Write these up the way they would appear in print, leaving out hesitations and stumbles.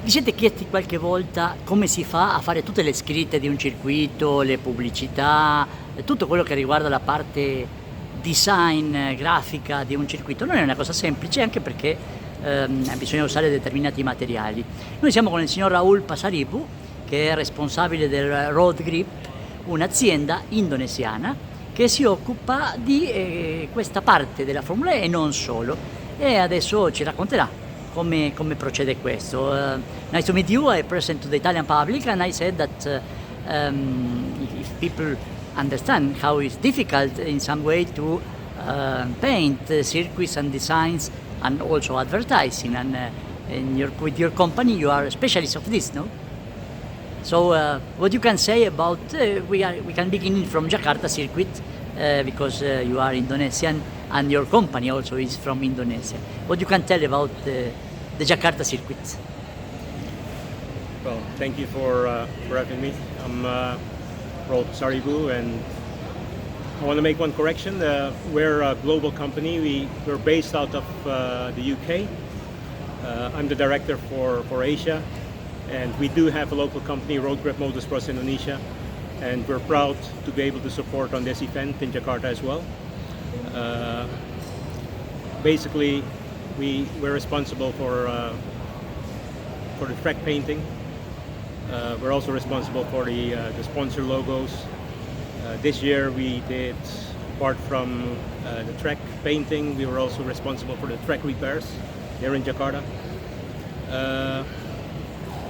Vi siete chiesti qualche volta come si fa a fare tutte le scritte di un circuito, le pubblicità, tutto quello che riguarda la parte design, grafica di un circuito? Non è una cosa semplice, anche perché bisogna usare determinati materiali. Noi siamo con il signor Raul Pasaribu, che è responsabile del Road Grip, un'azienda indonesiana che si occupa di questa parte della Formula E e non solo. E adesso ci racconterà come procede questo. Nice to meet you. I present to the Italian public and I said that if people understand how it's difficult in some way to paint circuits and designs and also advertising, and with your company you are a specialist of this, no? So what you can say about we can begin from Jakarta circuit because you are Indonesian and your company also is from Indonesia. What you can tell about the Jakarta circuit? Well, thank you for having me. I'm Raul Pasaribu, and I want to make one correction. We're a global company. We're based out of the UK. I'm the director for Asia, and we do have a local company, Road Grip Motorsports Indonesia, and we're proud to be able to support on this event in Jakarta as well. Basically, we're responsible for the track painting. We're also responsible for the sponsor logos. This year we did, apart from the track painting, we were also responsible for the track repairs here in Jakarta.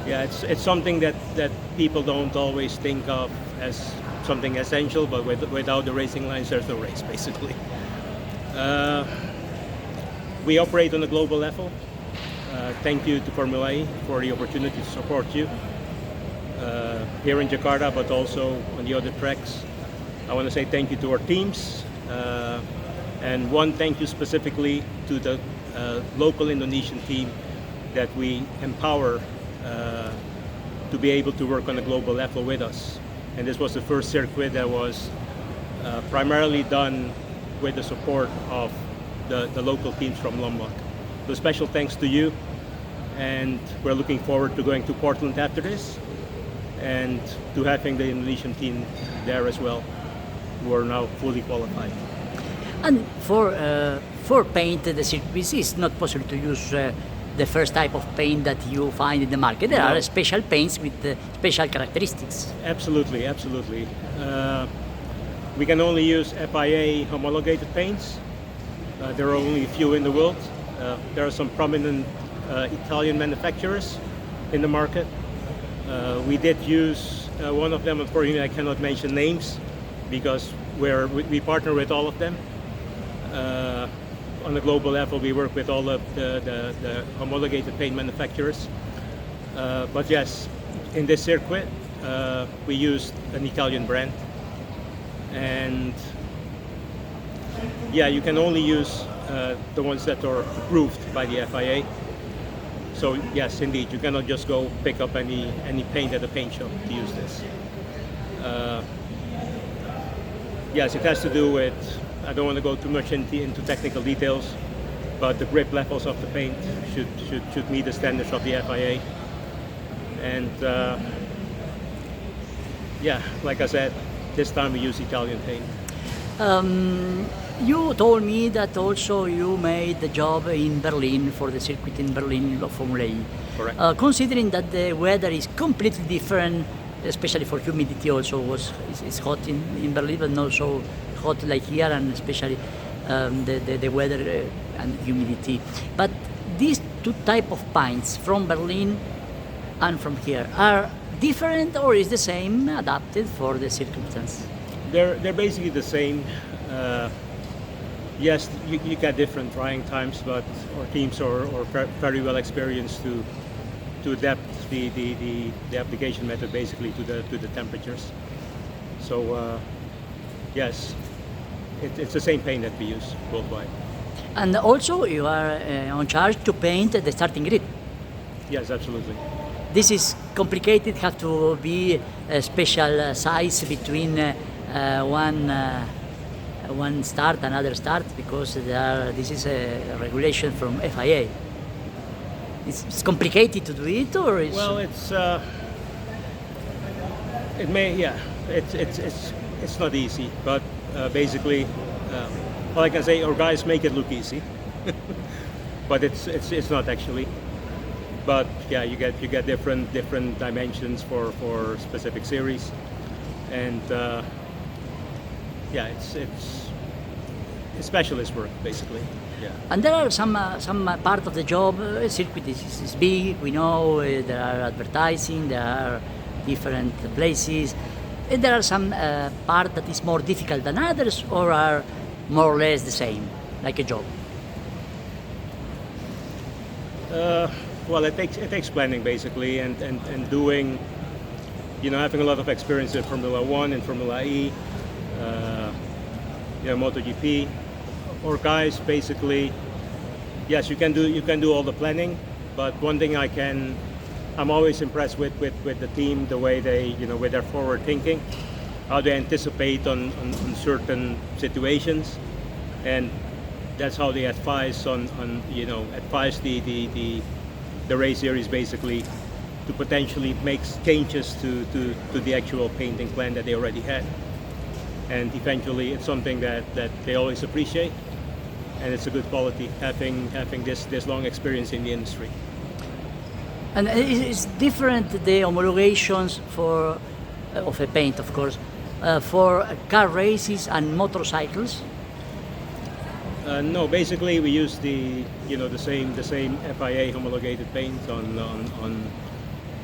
Yeah, it's something that people don't always think of as something essential, but without the racing lines there's no race, basically. We operate on a global level. Thank you to Formula E for the opportunity to support you here in Jakarta, but also on the other tracks. I want to say thank you to our teams, and one thank you specifically to the local Indonesian team that we empower to be able to work on a global level with us. And this was the first circuit that was primarily done with the support of the local teams from Lombok. So special thanks to you, and we're looking forward to going to Portland after this and to having the Indonesian team there as well, who are now fully qualified. And for paint the circuits, it's not possible to use the first type of paint that you find in the market. There are special paints with special characteristics. Absolutely, absolutely. We can only use FIA homologated paints. There are only a few in the world. There are some prominent Italian manufacturers in the market. We did use one of them. Unfortunately, I cannot mention names because we partner with all of them. On a global level, we work with all of the homologated paint manufacturers. But yes, in this circuit, we used an Italian brand. And yeah, you can only use the ones that are approved by the FIA. So yes, indeed, you cannot just go pick up any paint at a paint shop to use this. Yes, it has to do with, I don't want to go too much into technical details, but the grip levels of the paint should meet the standards of the FIA. And yeah, like I said, this time we use Italian paint. You told me that also you made the job in Berlin, for the circuit in Berlin of Formula E. Correct. Considering that the weather is completely different, especially for humidity also, it's hot in Berlin, but not so hot like here, and especially the weather and humidity. But these two type of paints from Berlin and from here are different, or is the same, adapted for the circumstance? They're basically the same. Yes, you get different drying times, but our teams are very well experienced to adapt the application method basically to the temperatures. So yes, it's the same paint that we use worldwide. And also you are on charge to paint the starting grid. Yes, absolutely. This is complicated, have to be a special size between one start, another start, because this is a regulation from FIA. It's complicated to do it, or is Well, it may, yeah, it's not easy, but basically, all I can say, our guys make it look easy, but it's not actually. But yeah, you get different dimensions for specific series, and yeah, it's specialist work basically. Yeah. And there are some part of the job. Circuit is big. We know there are advertising. There are different places. And there are some part that is more difficult than others, or are more or less the same, like a job. Well, it takes planning basically, and doing, having a lot of experience in Formula One and Formula E, MotoGP. Or guys, basically, yes, you can do all the planning, but one thing I'm always impressed with the team, the way they, with their forward thinking, how they anticipate on certain situations, and that's how they advise advise the race series basically to potentially make changes to the actual painting plan that they already had, and eventually it's something that they always appreciate. And it's a good quality having this long experience in the industry. And it's different the homologations for of a paint, of course, for car races and motorcycles. No, basically we use the same FIA homologated paint on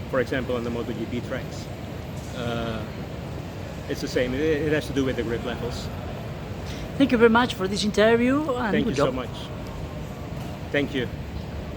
for example on the MotoGP tracks. It's the same. It has to do with the grip levels. Thank you very much for this interview, and Thank good you job. so much. Thank you.